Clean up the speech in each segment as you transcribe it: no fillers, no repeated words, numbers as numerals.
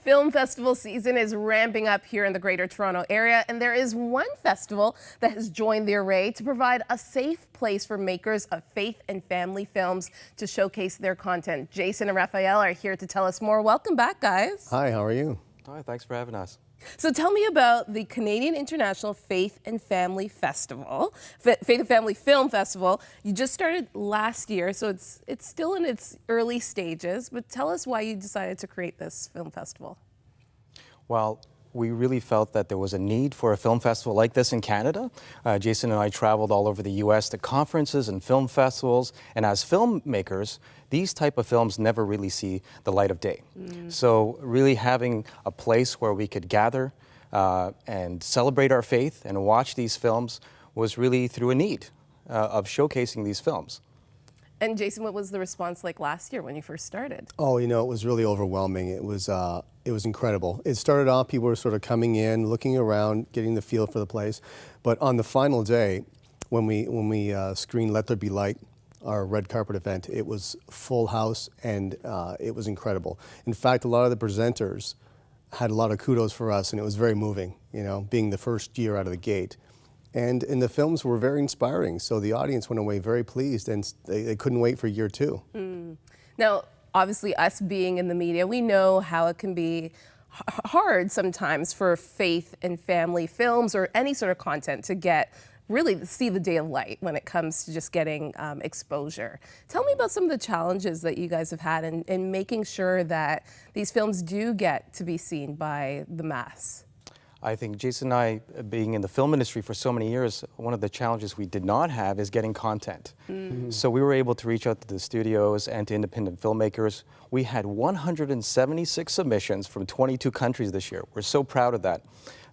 Film festival season is ramping up here in the Greater Toronto Area, and there is one festival that has joined the array to provide a safe place for makers of faith and family films to showcase their content. Jason and Rafael are here to tell us more. Welcome back, guys. Hi, how are you? Hi, thanks for having us. So tell me about the Canadian International Faith and Family Festival, Faith and Family Film Festival. You just started last year, so it's still in its early stages, but tell us why you decided to create this film festival. Well, we really felt that there was a need for a film festival like this in Canada. Jason and I traveled all over the U.S. to conferences and film festivals, and as filmmakers, these type of films never really see the light of day. So really having a place where we could gather and celebrate our faith and watch these films was really through a need of showcasing these films. And Jason, what was the response like last year when you first started? Oh, you know, it was really overwhelming. It was incredible. It started off, people were sort of coming in, looking around, getting the feel for the place. But on the final day, when we screened Let There Be Light, our red carpet event, it was full house, and it was incredible. In fact, a lot of the presenters had a lot of kudos for us, and it was very moving, you know, being the first year out of the gate. And the films were very inspiring, so the audience went away very pleased, and they couldn't wait for year two. Now, obviously, us being in the media, we know how it can be hard sometimes for faith and family films or any sort of content to get really see the day of light when it comes to just getting exposure. Tell me about some of the challenges that you guys have had in making sure that these films do get to be seen by the mass. I think Jason and I, being in the film industry for so many years, one of the challenges we did not have is getting content. So we were able to reach out to the studios and to independent filmmakers. We had 176 submissions from 22 countries this year. We're so proud of that.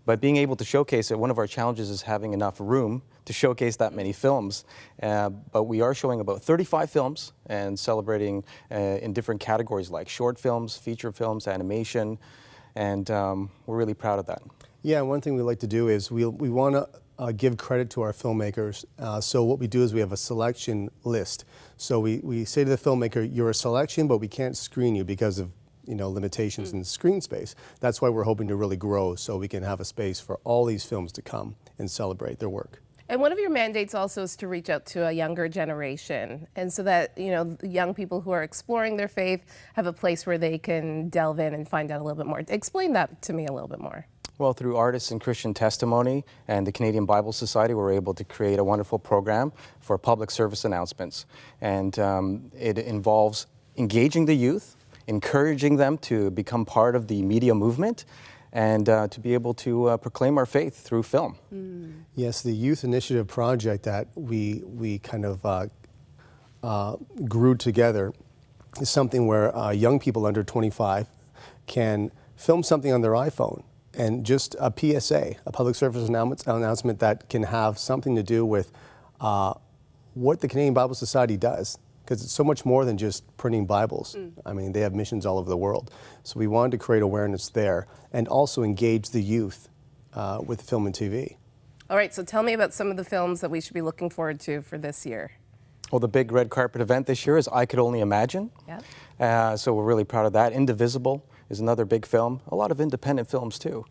But being able to showcase it, one of our challenges is having enough room to showcase that many films. But we are showing about 35 films and celebrating in different categories like short films, feature films, animation, and we're really proud of that. Yeah, one thing we like to do is we want to give credit to our filmmakers. So what we do is we have a selection list. So we say to the filmmaker, you're a selection, but we can't screen you because of limitations in screen space. That's why we're hoping to really grow so we can have a space for all these films to come and celebrate their work. And one of your mandates also is to reach out to a younger generation, and so that young people who are exploring their faith have a place where they can delve in and find out a little bit more. Explain that to me a little bit more. Well, through Artists in Christian Testimony and the Canadian Bible Society, we're able to create a wonderful program for public service announcements. And it involves engaging the youth, encouraging them to become part of the media movement, and to be able to proclaim our faith through film. Yes, the Youth Initiative project that we kind of grew together is something where young people under 25 can film something on their iPhone, and just a PSA, a public service announcement that can have something to do with what the Canadian Bible Society does, because it's so much more than just printing Bibles. I mean, they have missions all over the world. So we wanted to create awareness there and also engage the youth with film and TV. All right, so tell me about some of the films that we should be looking forward to for this year. Well, the big red carpet event this year is I Could Only Imagine. Yeah. So we're really proud of that. Indivisible is another big film. A lot of independent films too.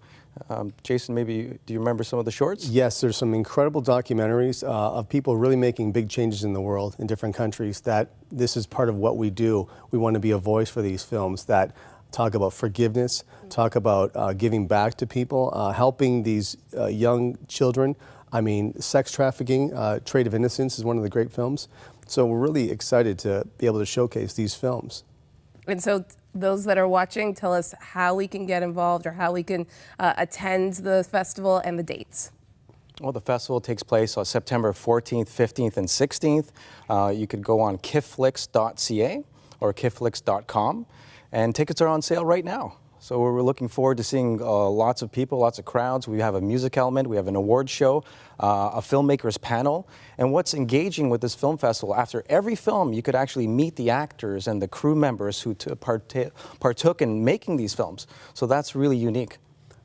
Jason, maybe do you remember some of the shorts? Yes, there's some incredible documentaries of people really making big changes in the world in different countries. That this is part of what we do. We want to be a voice for these films that talk about forgiveness, talk about giving back to people, helping these young children. I mean, sex trafficking, Trade of Innocence is one of the great films. So we're really excited to be able to showcase these films. And so those that are watching, tell us how we can get involved or how we can attend the festival and the dates. Well, the festival takes place on September 14th, 15th, and 16th. You could go on kifflix.ca or kifflix.com, and tickets are on sale right now. So we're looking forward to seeing lots of people, lots of crowds. We have a music element, we have an award show, a filmmakers panel. And what's engaging with this film festival, after every film, you could actually meet the actors and the crew members who partook in making these films. So that's really unique.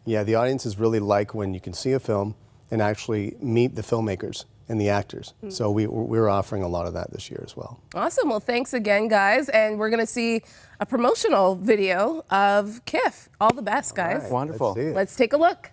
Yeah, the audiences really like when you can see a film and actually meet the filmmakers and the actors. So we're offering a lot of that this year as well. Awesome. Well, thanks again, guys. And we're going to see a promotional video of CIFF. All the best, guys. All right, Wonderful. let's see it. Let's take a look.